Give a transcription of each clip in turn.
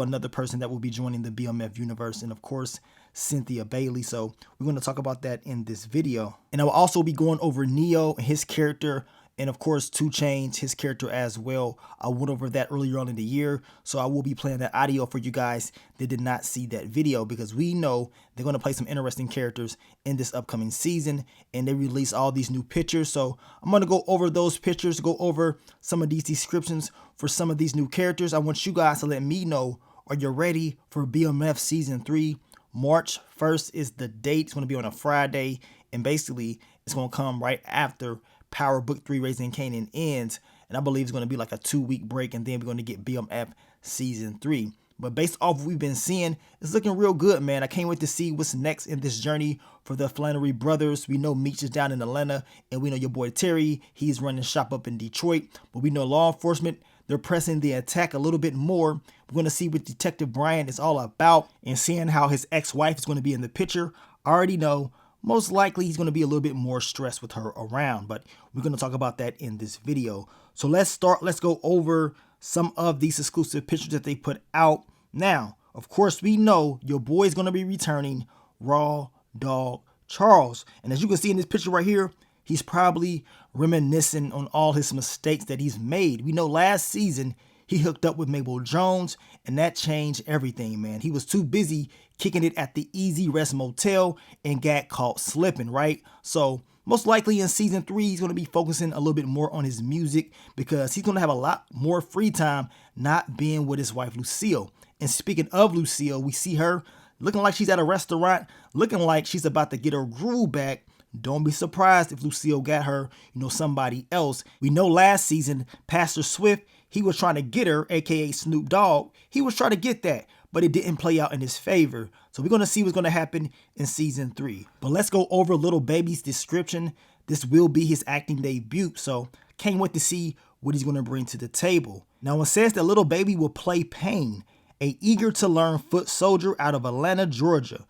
another person that will be joining the BMF universe, and of course, Cynthia Bailey. So we're going to talk about that in this video. And I will also be going over Neo and his character, and of course, Two Chainz, his character as well. I went over that earlier on in the year, so I will be playing that audio for you guys that did not see that video, because we know they're going to play some interesting characters in this upcoming season, and they release all these new pictures. So I'm going to go over those pictures, go over some of these descriptions for some of these new characters. I want you guys to let me know, are you ready for BMF Season 3? March 1st is the date. It's going to be on a Friday, and basically it's going to come right after Power Book 3 Raising Kanan ends, and I believe it's going to be like a 2-week break, and then we're going to get BMF Season 3. But based off what we've been seeing, it's looking real good, man. I can't wait to see what's next in this journey for the Flannery brothers. We know Meech is down in Atlanta, and we know your boy Terry, he's running shop up in Detroit. But we know law enforcement, they're pressing the attack a little bit more. We're going to see what Detective Bryant is all about, and seeing how his ex-wife is going to be in the picture. I already know most likely he's going to be a little bit more stressed with her around, but we're going to talk about that in this video. So let's go over some of these exclusive pictures that they put out. Now, of course, we know your boy is going to be returning, Raw Dog Charles. And as you can see in this picture right here, he's probably reminiscing on all his mistakes that he's made. We know last season he hooked up with Mabel Jones, and that changed everything, man. He was too busy kicking it at the Easy Rest Motel and got caught slipping, right? So most likely in Season 3, he's going to be focusing a little bit more on his music, because he's going to have a lot more free time not being with his wife, Lucille. And speaking of Lucille, we see her looking like she's at a restaurant, looking like she's about to get her groove back. Don't be surprised if Lucille got her, somebody else. We know last season, Pastor Swift, he was trying to get her, aka Snoop Dogg. He was trying to get that, but it didn't play out in his favor. So we're going to see what's going to happen in Season 3. But let's go over Lil Baby's description. This will be his acting debut, so can't wait to see what he's going to bring to the table. Now, it says that Lil Baby will play Pain, a eager-to-learn foot soldier out of Atlanta, Georgia.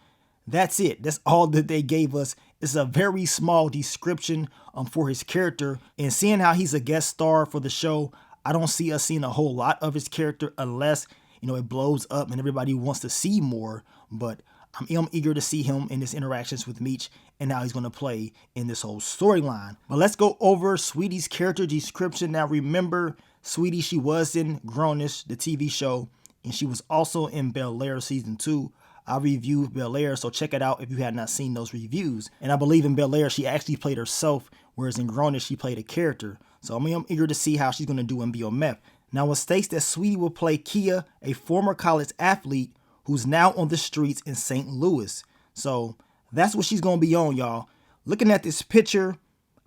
That's it. That's all that they gave us. It's a very small description for his character. And seeing how he's a guest star for the show, I don't see us seeing a whole lot of his character unless, it blows up and everybody wants to see more. But I'm eager to see him in his interactions with Meech and how he's going to play in this whole storyline. But let's go over Saweetie's character description. Now, remember, Saweetie, she was in Grownish, the TV show, and she was also in Bel-Air Season 2. I reviewed Bel-Air, so check it out if you had not seen those reviews. And I believe in Bel-Air, she actually played herself, whereas in Grownish, she played a character. So I'm eager to see how she's going to do in BMF. Now, it states that Saweetie will play Kia, a former college athlete who's now on the streets in St. Louis. So that's what she's going to be on, y'all. Looking at this picture,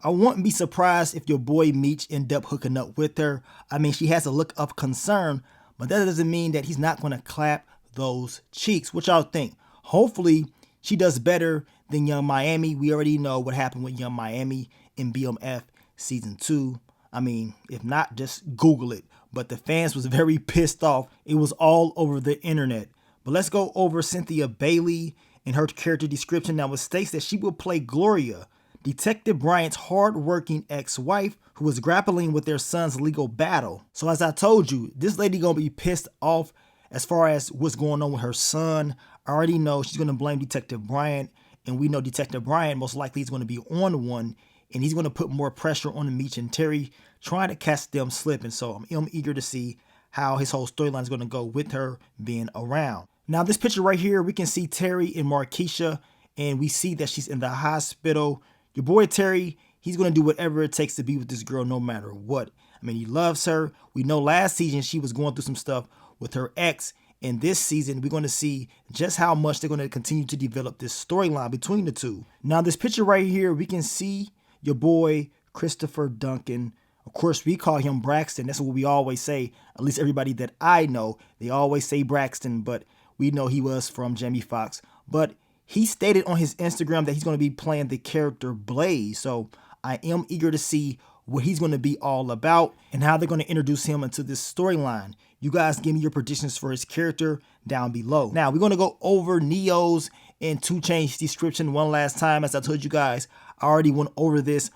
I wouldn't be surprised if your boy Meech end up hooking up with her. I mean, she has a look of concern, but that doesn't mean that he's not going to clap those cheeks. What y'all think? Hopefully, she does better than Young Miami. We already know what happened with Young Miami in BMF Season 2. I mean, if not, just Google it. But the fans was very pissed off. It was all over the internet. But let's go over Cynthia Bailey and her character description. Now, it states that she will play Gloria, Detective Bryant's hard-working ex-wife who was grappling with their son's legal battle. So as I told you, this lady gonna be pissed off as far as what's going on with her son. I already know she's gonna blame Detective Bryant, and we know Detective Bryant most likely is gonna be on one, and he's gonna put more pressure on Meech and Terry, trying to catch them slipping. So I'm eager to see how his whole storyline is gonna go with her being around. Now, this picture right here, we can see Terry and Markeisha, and we see that she's in the hospital. Your boy Terry, he's going to do whatever it takes to be with this girl no matter what. I mean, he loves her. We know last season she was going through some stuff with her ex. And this season, we're going to see just how much they're going to continue to develop this storyline between the two. Now, this picture right here, we can see your boy Christopher Duncan. Of course, we call him Braxton. That's what we always say. At least everybody that I know, they always say Braxton, but we know he was from Jamie Foxx. But he stated on his Instagram that he's going to be playing the character Blaze. So I am eager to see what he's going to be all about and how they're going to introduce him into this storyline. You guys give me your predictions for his character down below. Now, we're going to go over Neo's and Two Chainz description one last time. As I told you guys, I already went over this.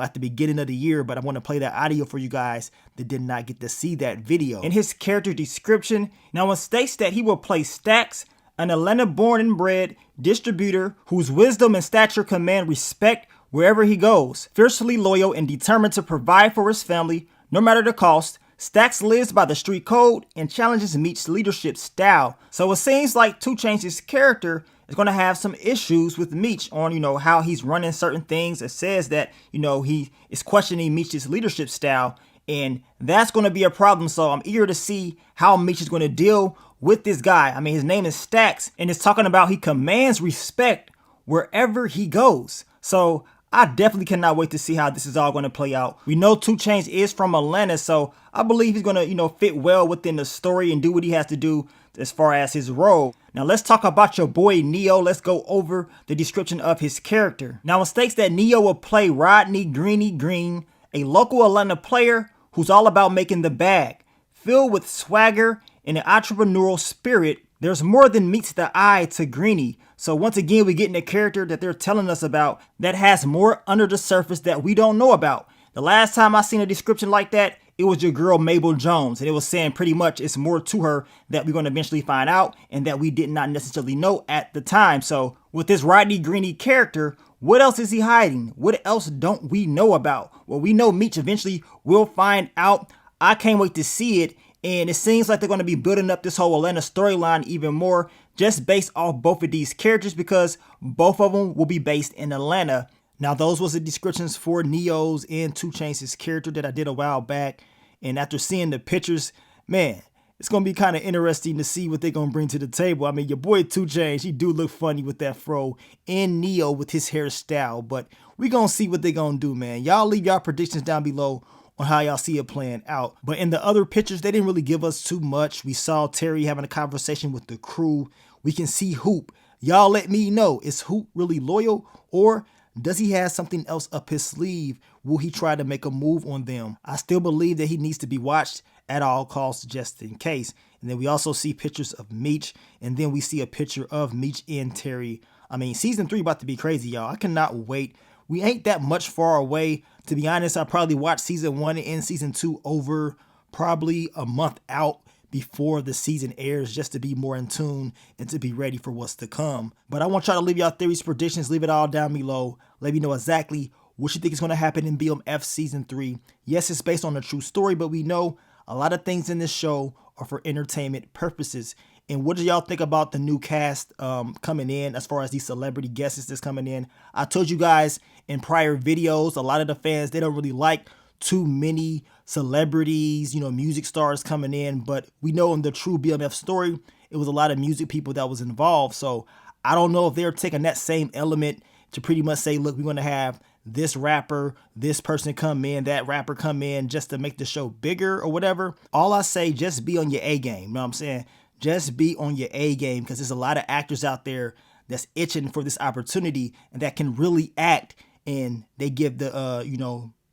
at the beginning of the year, but I want to play that audio for you guys that did not get to see that video. In his character description, now it states that he will play Stacks, an Atlanta born and bred distributor whose wisdom and stature command respect wherever he goes. Fiercely loyal and determined to provide for his family, no matter the cost, Stacks lives by the street code and challenges Meech's leadership style. So it seems like Two Chainz' character is going to have some issues with Meech on, how he's running certain things. It says that, he is questioning Meech's leadership style, and that's going to be a problem. So I'm eager to see how Meech is going to deal with this guy. I mean, his name is Stacks, and it's talking about he commands respect wherever he goes. So I definitely cannot wait to see how this is all going to play out. We know Two Chainz is from Atlanta, so I believe he's going to, fit well within the story and do what he has to do as far as his role. Now let's talk about your boy Neo. Let's go over the description of his character. Now it states that Neo will play Rodney Greeny Green, a local Atlanta player who's all about making the bag. Filled with swagger and an entrepreneurial spirit, there's more than meets the eye to Greeny. So once again, we're getting a character that they're telling us about that has more under the surface that we don't know about. The last time I seen a description like that, it was your girl Mabel Jones, and it was saying pretty much it's more to her that we're going to eventually find out and that we did not necessarily know at the time. So with this Rodney Greeny character, what else is he hiding? What else don't we know about? Well, we know Meech eventually will find out. I can't wait to see it. And it seems like they're going to be building up this whole Atlanta storyline even more just based off both of these characters because both of them will be based in Atlanta. Now, those was the descriptions for Neo's and Two Chainz' character that I did a while back. And after seeing the pictures, man, it's going to be kind of interesting to see what they're going to bring to the table. I mean, your boy Two Chainz, he do look funny with that fro, and Neo with his hairstyle. But we're going to see what they're going to do, man. Y'all leave y'all predictions down below on how y'all see it playing out. But in the other pictures, they didn't really give us too much. We saw Terry having a conversation with the crew. We can see Hoop. Y'all let me know, is Hoop really loyal, or does he have something else up his sleeve? Will he try to make a move on them? I still believe that he needs to be watched at all costs just in case. And then we also see pictures of Meech, and then we see a picture of Meech and Terry. I mean, season 3 about to be crazy, y'all. I cannot wait. We ain't that much far away. To be honest, I probably watched season 1 and season 2 over probably a month out before the season airs just to be more in tune and to be ready for what's to come. But I want y'all to leave y'all theories, predictions, leave it all down below. Let me know exactly what you think is going to happen in BMF season 3. Yes, it's based on a true story, but we know a lot of things in this show are for entertainment purposes. And what do y'all think about the new cast coming in as far as these celebrity guests that's coming in? I told you guys in prior videos, a lot of the fans, they don't really like too many celebrities, music stars coming in. But we know in the true BMF story, it was a lot of music people that was involved. So I don't know if they're taking that same element to pretty much say, look, we're going to have this rapper, this person come in, that rapper come in just to make the show bigger or whatever. All I say, just be on your A game. You know what I'm saying? Just be on your A game, because there's a lot of actors out there that's itching for this opportunity and that can really act, and they give the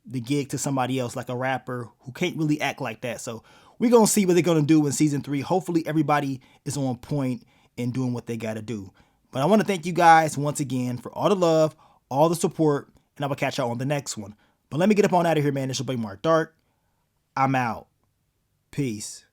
the gig to somebody else, like a rapper who can't really act like that. So we're going to see what they're going to do in season 3. Hopefully everybody is on point and doing what they got to do. But I want to thank you guys once again for all the love, all the support, and I will catch y'all on the next one. But let me get up on out of here, man. It's your boy Mark Dark. I'm out. Peace.